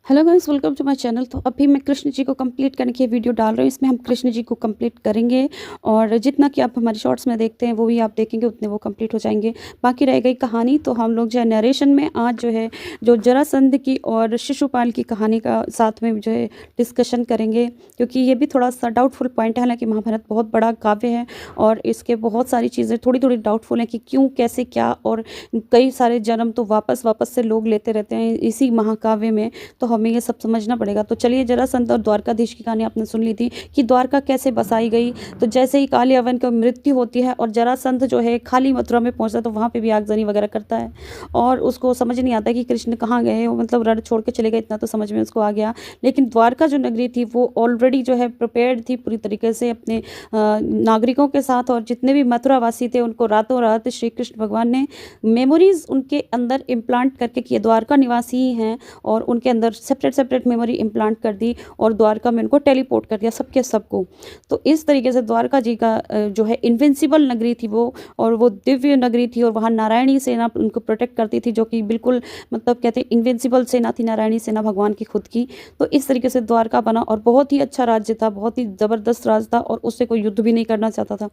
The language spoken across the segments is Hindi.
Hello guys, welcome to my channel. तो अभी मैं कृष्ण जी को कंप्लीट करने की वीडियो डाल रही हूँ। इसमें हम कृष्ण जी को कंप्लीट करेंगे और जितना कि आप हमारे शॉर्ट्स में देखते हैं वो भी आप देखेंगे, उतने वो कंप्लीट हो जाएंगे। बाकी रह गई कहानी, तो हम लोग जो है नरेशन में आज जो है जो जरासंध की और शिशुपाल की कहानी का साथ में जो है डिस्कशन करेंगे, क्योंकि ये भी थोड़ा सा डाउटफुल पॉइंट है। हालांकि महाभारत बहुत बड़ा काव्य है और इसके बहुत सारी चीज़ें थोड़ी थोड़ी डाउटफुल हैं कि क्यों, कैसे, क्या, और कई सारे जन्म तो वापस वापस से लोग लेते रहते हैं इसी महाकाव्य में। तो हमें ये सब समझना पड़ेगा। तो चलिए, जरासंध और द्वारकाधीश की कहानी आपने सुन ली थी कि द्वारका कैसे बसाई गई। तो जैसे ही काली अवन की मृत्यु होती है और जरासंध जो है खाली मथुरा में पहुंचता है, तो वहाँ पे भी आगजनी वगैरह करता है और उसको समझ नहीं आता कि कृष्ण कहाँ गए। वो मतलब रण छोड़ के चले गए, इतना तो समझ में उसको आ गया। लेकिन द्वारका जो नगरी थी वो ऑलरेडी जो है प्रिपेयर्ड थी पूरी तरीके से अपने नागरिकों के साथ, और जितने भी मथुरावासी थे उनको रातों रात श्री कृष्ण भगवान ने मेमोरीज उनके अंदर इम्प्लांट करके कि ये द्वारका निवासी ही हैं, और उनके अंदर सेपरेट सेपरेट मेमोरी इम्प्लांट कर दी और द्वारका में उनको टेलीपोर्ट कर दिया सबके सबको। तो इस तरीके से द्वारका जी का जो है इन्विंसिबल नगरी थी वो, और वो दिव्य नगरी थी, और वहाँ नारायणी सेना उनको प्रोटेक्ट करती थी, जो कि बिल्कुल मतलब कहते हैं इन्विंसिबल सेना थी नारायणी सेना भगवान की खुद की। तो इस तरीके से द्वारका बना और बहुत ही अच्छा राज्य था, बहुत ही ज़बरदस्त राज था, और उससे कोई युद्ध भी नहीं करना चाहता था।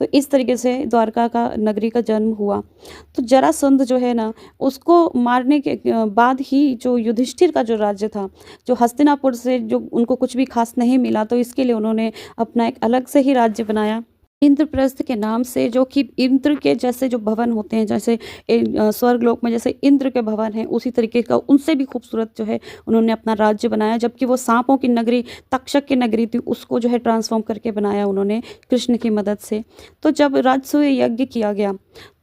तो इस तरीके से द्वारका का नगरी का जन्म हुआ। तो जरासंध जो है ना, उसको मारने के बाद ही जो युधिष्ठिर का जो राज्य था, जो हस्तिनापुर से जो उनको कुछ भी खास नहीं मिला, तो इसके लिए उन्होंने अपना एक अलग से ही राज्य बनाया इंद्रप्रस्थ के नाम से, जो कि इंद्र के जैसे जो भवन होते हैं, जैसे स्वर्गलोक में जैसे इंद्र के भवन हैं, उसी तरीके का उनसे भी खूबसूरत जो है उन्होंने अपना राज्य बनाया। जबकि वो सांपों की नगरी, तक्षक की नगरी थी, उसको जो है ट्रांसफॉर्म करके बनाया उन्होंने कृष्ण की मदद से। तो जब राजसूय यज्ञ किया गया,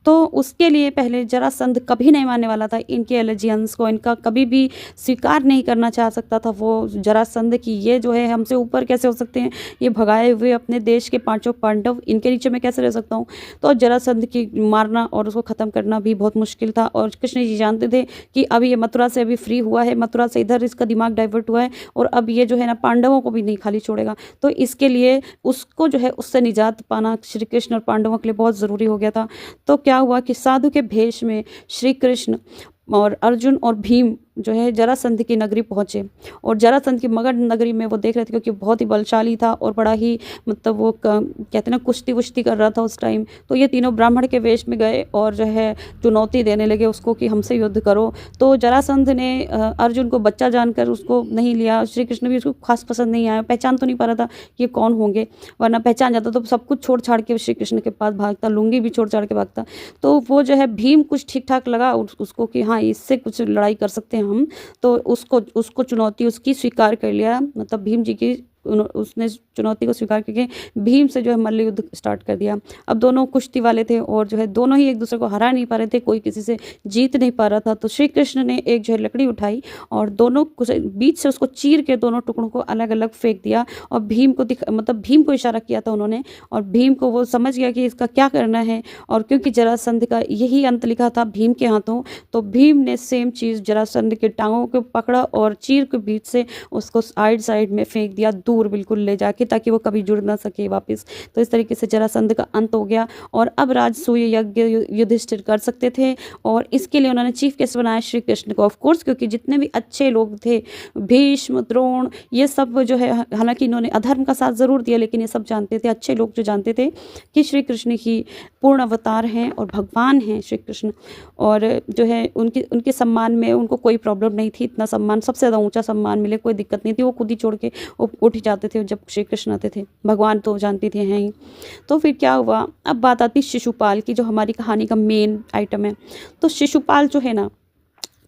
तो उसके लिए पहले जरासंध कभी नहीं मानने वाला था इनके एलिजियंस को, इनका कभी भी स्वीकार नहीं करना चाह सकता था वो जरासंध की ये जो है हमसे ऊपर कैसे हो सकते हैं, ये भगाए हुए अपने देश के पांचों पांडव, इनके नीचे मैं कैसे रह सकता हूँ। तो जरासंध की मारना और उसको ख़त्म करना भी बहुत मुश्किल था, और कृष्ण जी जानते थे कि अभी ये मथुरा से अभी फ्री हुआ है, मथुरा से इधर इसका दिमाग डाइवर्ट हुआ है, और अब ये जो है ना पांडवों को भी नहीं खाली छोड़ेगा। तो इसके लिए उसको जो है उससे निजात पाना श्री कृष्ण और पांडवों के लिए बहुत ज़रूरी हो गया था। तो क्या हुआ कि साधु के भेष में श्री कृष्ण और अर्जुन और भीम जो है जरासंध की नगरी पहुँचे, और जरासंध की मगध नगरी में वो देख रहे थे, क्योंकि बहुत ही बलशाली था और बड़ा ही मतलब वो कहते हैं ना कुश्ती वुश्ती कर रहा था उस टाइम। तो ये तीनों ब्राह्मण के वेश में गए और जो है चुनौती देने लगे उसको कि हमसे युद्ध करो। तो जरासंध ने अर्जुन को बच्चा जानकर उसको नहीं लिया, श्री कृष्ण भी उसको खास पसंद नहीं आया, पहचान तो नहीं पा रहा था कि ये कौन होंगे, वरना पहचान जाता तो सब कुछ छोड़ छाड़ के श्री कृष्ण के पास भागता, लुंगी भी छोड़ छाड़ के भागता। तो वो जो है भीम कुछ ठीक ठाक लगा उसको कि हाँ इससे कुछ लड़ाई कर सकते हैं हम। तो उसको उसको चुनौती उसकी स्वीकार कर लिया, मतलब भीम जी की उसने चुनौती को स्वीकार करके भीम से जो है मल्ल युद्ध स्टार्ट कर दिया। अब दोनों कुश्ती वाले थे और जो है दोनों ही एक दूसरे को हरा नहीं पा रहे थे, कोई किसी से जीत नहीं पा रहा था। तो श्री कृष्ण ने एक जो है लकड़ी उठाई और दोनों बीच से उसको चीर के दोनों टुकड़ों को अलग अलग फेंक दिया, और भीम को मतलब भीम को इशारा किया था उन्होंने, और भीम को वो समझ गया कि इसका क्या करना है। और क्योंकि जरासंध का यही अंत लिखा था भीम के हाथों, तो भीम ने सेम चीज़ जरासंध के टांगों को पकड़ा और चीर के बीच से उसको साइड साइड में फेंक दिया, दूर बिल्कुल ले जाके, ताकि वो कभी जुड़ ना सके वापस। तो इस तरीके से जरासंध का अंत हो गया, और अब राजसूय यज्ञ युधिष्ठिर कर सकते थे, और इसके लिए उन्होंने चीफ गेस्ट बनाया श्री कृष्ण को, ऑफ कोर्स, क्योंकि जितने भी अच्छे लोग थे, भीष्म, द्रोण, ये सब जो है, हालांकि इन्होंने अधर्म का साथ जरूर दिया, लेकिन ये सब जानते थे, अच्छे लोग जो जानते थे कि श्री कृष्ण ही पूर्ण अवतार हैं और भगवान हैं श्री कृष्ण, और जो है उनके सम्मान में उनको कोई प्रॉब्लम नहीं थी। इतना सम्मान, सबसे ज़्यादा ऊंचा सम्मान मिले, कोई दिक्कत नहीं थी, वो खुद ही छोड़ के उठ जाते थे जब श्री कृष्ण आते थे, भगवान तो जानते थे हैं ही। तो फिर क्या हुआ, अब बात आती शिशुपाल की, जो हमारी कहानी का मेन आइटम है। तो शिशुपाल जो है ना,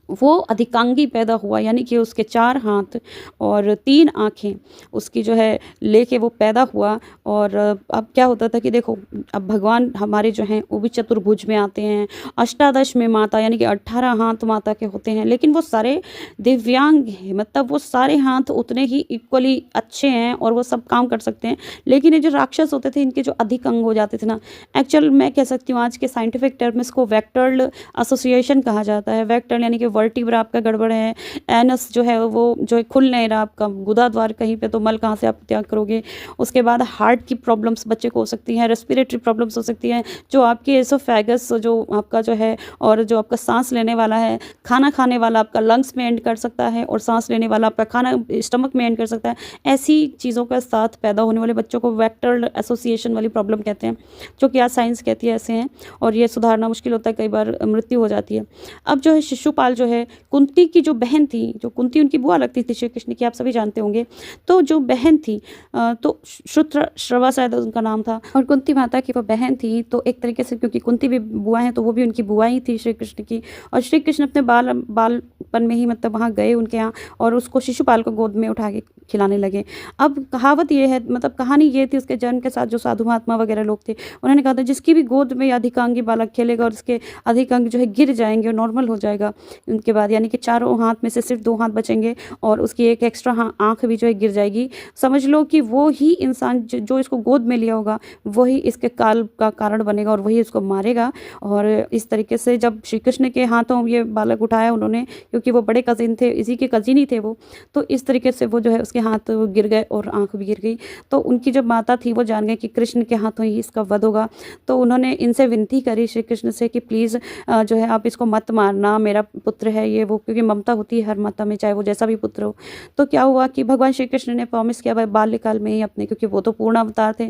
वो अधिकांगी पैदा हुआ, यानी कि उसके 4 हाथ और 3 आँखें उसकी जो है लेके वो पैदा हुआ। और अब क्या होता था कि देखो, अब भगवान हमारे जो हैं वो भी चतुर्भुज में आते हैं, अष्टादश में माता, यानी कि 18 हाथ माता के होते हैं, लेकिन वो सारे दिव्यांग हैं, मतलब वो सारे हाथ उतने ही इक्वली अच्छे हैं और वो सब काम कर सकते हैं। लेकिन ये जो राक्षस होते थे, इनके जो अधिक अंग हो जाते थे ना, एक्चुअल मैं कह सकती हूँ आज के साइंटिफिक टर्म इसको वेक्टर्ड एसोसिएशन कहा जाता है। वेक्टर्ड यानी कि वर्टिब्रा आपका गड़बड़ है, एनस जो है वो जो है खुल नहीं रहा आपका, गुदा द्वार कहीं पे, तो मल कहाँ से आप त्याग करोगे। उसके बाद हार्ट की प्रॉब्लम्स बच्चे को हो सकती हैं, रेस्पिरेटरी प्रॉब्लम्स हो सकती हैं, जो आपकी एसोफेगस जो आपका जो है और जो आपका सांस लेने वाला है, खाना खाने वाला आपका लंग्स में एंड कर सकता है और सांस लेने वाला आपका खाना स्टमक में एंड कर सकता है। ऐसी चीज़ों का साथ पैदा होने वाले बच्चों को वेक्टर एसोसिएशन वाली प्रॉब्लम कहते हैं, जो कि आज साइंस कहती है ऐसे हैं, और ये सुधारना मुश्किल होता है, कई बार मृत्यु हो जाती है। अब जो है शिशुपाल जो है, कुंती की जो बहन थी, जो कुंती उनकी बुआ लगती थी श्री कृष्ण की, आप सभी जानते होंगे, तो जो बहन थी तो श्रुतश्रवा शायद उनका नाम था, और कुंती माता की वो बहन थी, तो एक तरीके से क्योंकि कुंती भी बुआ है तो वो भी उनकी बुआ ही थी श्री कृष्ण की, और श्री कृष्ण अपने बालपन में ही मतलब वहाँ गए उनके यहाँ और उसको शिशुपाल को गोद में उठा के खिलाने लगे। अब कहावत ये है, मतलब कहानी ये थी, उसके जन्म के साथ जो साधु महात्मा वगैरह लोग थे उन्होंने कहा था जिसकी भी गोद में अधिकांगी बालक खेलेगा और उसके अधिकांग जो है गिर जाएंगे और नॉर्मल हो जाएगा उनके बाद, यानी कि चारों हाथ में से सिर्फ 2 हाथ बचेंगे और उसकी एक एक्स्ट्रा आँख भी जो है गिर जाएगी, समझ लो कि वो ही इंसान जो इसको गोद में लिया होगा वही इसके काल का कारण बनेगा और वही इसको मारेगा। और इस तरीके से जब श्री कृष्ण के हाथों ये बालक उठाया उन्होंने, क्योंकि वो बड़े कज़िन थे, इसी के कज़िन ही थे वो, तो इस तरीके से वो जो है उसके हाथ गिर गए और आँख भी गिर गई। तो उनकी जब माता थी वो जान गई कि कृष्ण के हाथों ही इसका वध होगा, तो उन्होंने इनसे विनती करी श्री कृष्ण से कि प्लीज़ जो है आप इसको मत मारना, मेरा पुत्र है ये वो, क्योंकि ममता होती है हर माता में चाहे वो जैसा भी पुत्र हो। तो क्या हुआ कि भगवान श्री कृष्ण ने प्रॉमिस किया भाई बाल्यकाल में ही अपने, क्योंकि वो तो पूर्ण अवतार थे,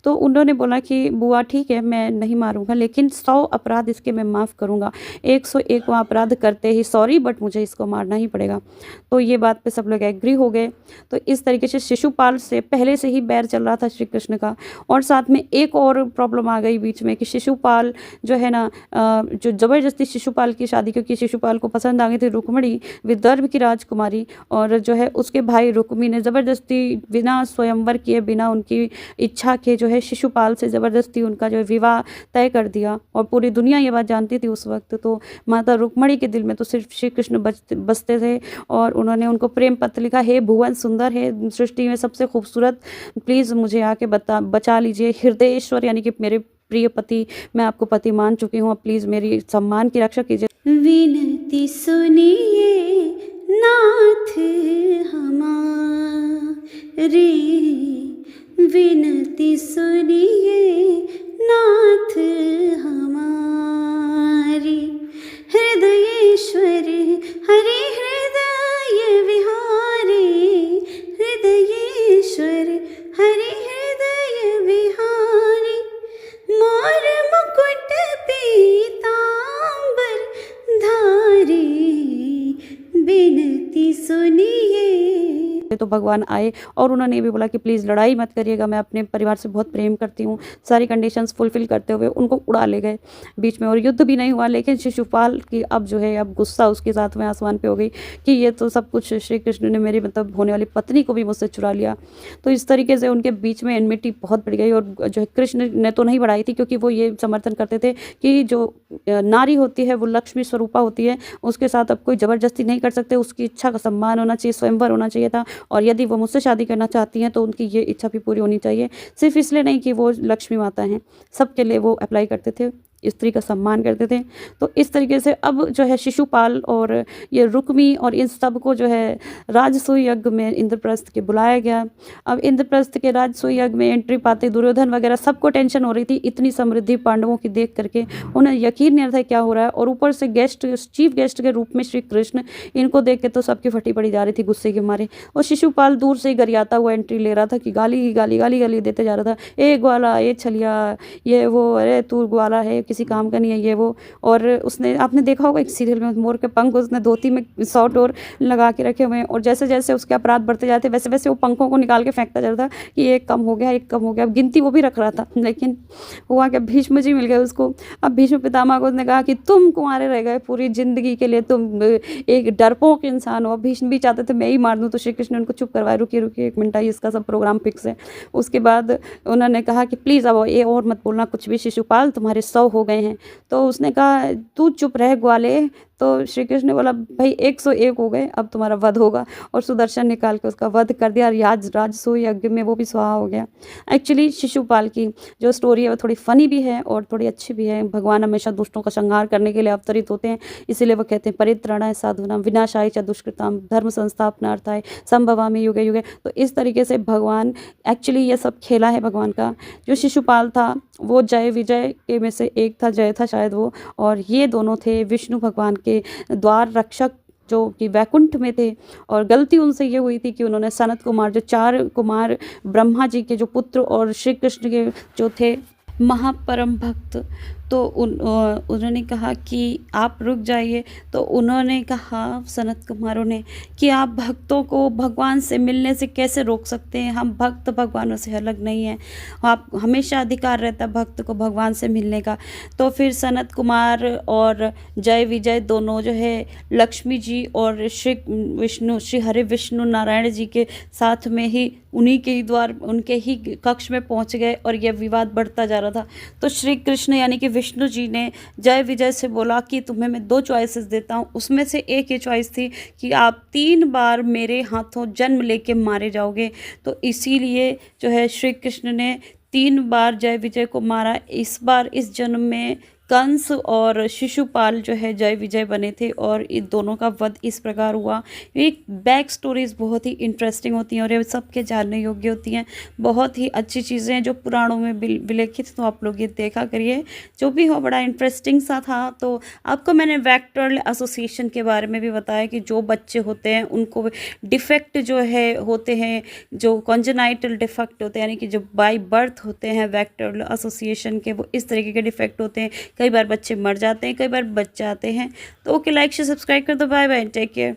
तो उन्होंने बोला कि बुआ ठीक है मैं नहीं मारूंगा, लेकिन 100 अपराध इसके मैं माफ़ करूंगा, 101 अपराध करते ही सॉरी बट मुझे इसको मारना ही पड़ेगा। तो ये बात पे सब लोग एग्री हो गए। तो इस तरीके से शिशुपाल से पहले से ही बैर चल रहा था श्री कृष्ण का, और साथ में एक और प्रॉब्लम आ गई बीच में कि शिशुपाल जो है ना जो ज़बरदस्ती शिशुपाल की शादी, क्योंकि शिशुपाल को पसंद आ गई थी रुक्मिणी विदर्भ की राजकुमारी, और जो है उसके भाई रुक्मी ने ज़बरदस्ती बिना स्वयंवर किए बिना उनकी इच्छा के जो है शिशुपाल से ज़बरदस्ती उनका जो है विवाह तय कर दिया, और पूरी दुनिया ये बात जानती थी उस वक्त। तो माता रुक्मिणी के दिल में तो सिर्फ श्री कृष्ण बसते थे, और उन्होंने उनको प्रेम पत्र लिखा, हे भुवन सुंदर है सृष्टि में सबसे खूबसूरत, प्लीज़ मुझे आके बचा लीजिए, हृदयेश्वर यानी कि मेरे प्रिय पति, मैं आपको पति मान चुकी हूँ, प्लीज़ मेरी सम्मान की रक्षा कीजिए। विनती सुनिए नाथ हमारी, विनती सुनिए नाथ हमारी, हृदयेश्वर हरे हृदय विहारी, हृदयेश्वर हरे हृदय विहारी, मोर मुकुट पीतांबर धारी, विनती सुनिए। तो भगवान आए और उन्होंने ये भी बोला कि प्लीज़ लड़ाई मत करिएगा, मैं अपने परिवार से बहुत प्रेम करती हूँ, सारी कंडीशंस फुलफिल करते हुए उनको उड़ा ले गए बीच में, और युद्ध भी नहीं हुआ। लेकिन शिशुपाल की अब जो है अब गुस्सा उसके साथ में आसमान पे हो गई कि ये तो सब कुछ श्री कृष्ण ने मेरी मतलब होने वाली पत्नी को भी मुझसे चुरा लिया। तो इस तरीके से उनके बीच में एनमिटी बहुत बढ़ गई, और जो है कृष्ण ने तो नहीं बढ़ाई थी, क्योंकि वो ये समर्थन करते थे कि जो नारी होती है वो लक्ष्मी स्वरूपा होती है, उसके साथ अब कोई ज़बरदस्ती नहीं कर सकते, उसकी इच्छा का सम्मान होना चाहिए, स्वयंवर होना चाहिए था, और यदि वो मुझसे शादी करना चाहती हैं तो उनकी ये इच्छा भी पूरी होनी चाहिए, सिर्फ इसलिए नहीं कि वो लक्ष्मी माता हैं, सबके लिए वो अप्लाई करते थे, स्त्री का सम्मान करते थे। तो इस तरीके से अब जो है शिशुपाल और ये रुक्मी और इन सब को जो है राजसूय यज्ञ में इंद्रप्रस्थ के बुलाया गया। अब इंद्रप्रस्थ के राजसूय यज्ञ में एंट्री पाते दुर्योधन वगैरह सबको टेंशन हो रही थी, इतनी समृद्धि पांडवों की देख करके उन्हें यकीन नहीं था क्या हो रहा है, और ऊपर से गेस्ट चीफ गेस्ट के रूप में श्री कृष्ण, इनको देख के तो सबकी फटी पड़ी जा रही थी गुस्से के मारे। और शिशुपाल दूर से गरियाता हुआ एंट्री ले रहा था कि गाली गाली गाली गाली देते जा रहा था, ए ग्वाला, ए छलिया, ये वो, अरे तू ग्वाला है, किसी काम का नहीं है ये वो। और उसने, आपने देखा होगा एक सीरियल में मोर के पंख उसने धोती में 100 टोर लगा के रखे हुए हैं, और जैसे जैसे उसके अपराध बढ़ते जाते वैसे वैसे वो पंखों को निकाल के फेंकता जा रहा था कि एक कम हो गया, एक कम हो गया। अब गिनती वो भी रख रहा था, लेकिन हुआ क्या, भीष्म जी मिल गए उसको। अब भीष्म पितामह को उसने कहा कि तुम कुंवारे रह गए पूरी जिंदगी के लिए, तुम एक डरपोक इंसान हो। भीष्म भी चाहते थे मैं ही मार दूँ, तो श्री कृष्ण ने उनको चुप करवाया, रुकिए रुकिए एक मिनट, इसका सब प्रोग्राम फिक्स है। उसके बाद उन्होंने कहा कि प्लीज़ अब ये और मत बोलना कुछ भी, शिशुपाल तुम्हारे 100 हो गए हैं। तो उसने कहा तू चुप रह ग्वाले, तो श्री कृष्ण ने बोला भाई 101 हो गए, अब तुम्हारा वध होगा, और सुदर्शन निकाल के उसका वध कर दिया, और राजसूय यज्ञ में वो भी स्वाहा हो गया। एक्चुअली शिशुपाल की जो स्टोरी है वो थोड़ी फ़नी भी है और थोड़ी अच्छी भी है। भगवान हमेशा दुष्टों का संहार करने के लिए अवतरित होते हैं, इसीलिए वो कहते हैं परित्राणाय साधूनां विनाशाय च दुष्कृतां धर्म संस्थापनार्थाय संभवामि युगे युगे। तो इस तरीके से भगवान एक्चुअली ये सब खेला है भगवान का। जो शिशुपाल था वो जय विजय के में से एक था, जय था शायद वो, और ये दोनों थे विष्णु भगवान के द्वार रक्षक जो कि वैकुंठ में थे। और गलती उनसे ये हुई थी कि उन्होंने सनत कुमार, जो 4 कुमार ब्रह्मा जी के जो पुत्र और श्री कृष्ण के जो थे महापरम भक्त, तो उन्होंने कहा कि आप रुक जाइए। तो उन्होंने कहा सनत कुमारों ने कि आप भक्तों को भगवान से मिलने से कैसे रोक सकते हैं, हम भक्त भगवानों से अलग नहीं हैं, आप हमेशा अधिकार रहता है भक्त को भगवान से मिलने का। तो फिर सनत कुमार और जय विजय दोनों जो है लक्ष्मी जी और श्री विष्णु, श्री हरि विष्णु नारायण जी के साथ में ही उन्हीं के ही द्वार, उनके ही कक्ष में पहुंच गए, और यह विवाद बढ़ता जा रहा था। तो श्री कृष्ण यानी कि विष्णु जी ने जय विजय से बोला कि तुम्हें मैं 2 चॉइसेस देता हूँ, उसमें से एक ये चॉइस थी कि आप 3 बार मेरे हाथों जन्म लेके मारे जाओगे। तो इसीलिए जो है श्री कृष्ण ने 3 बार जय विजय को मारा। इस बार इस जन्म में कंस और शिशुपाल जो है जय विजय बने थे, और इन दोनों का वध इस प्रकार हुआ। ये बैक स्टोरीज बहुत ही इंटरेस्टिंग होती हैं और ये सबके जानने योग्य होती हैं। बहुत ही अच्छी चीज़ें हैं जो पुराणों में विलेखित, तो आप लोग ये देखा करिए। जो भी हो बड़ा इंटरेस्टिंग सा था। तो आपको मैंने वेक्टरल एसोसिएशन के बारे में भी बताया कि जो बच्चे होते हैं उनको डिफेक्ट जो है होते हैं, जो कॉन्जेनाइटल डिफेक्ट होते हैं, यानी कि जो बाय बर्थ होते हैं वेक्टरल एसोसिएशन के, वो इस तरीके के डिफेक्ट होते हैं। कई बार बच्चे मर जाते हैं, कई बार बच जाते हैं। तो ओके, लाइक शेयर सब्सक्राइब कर दो। Bye bye, take care.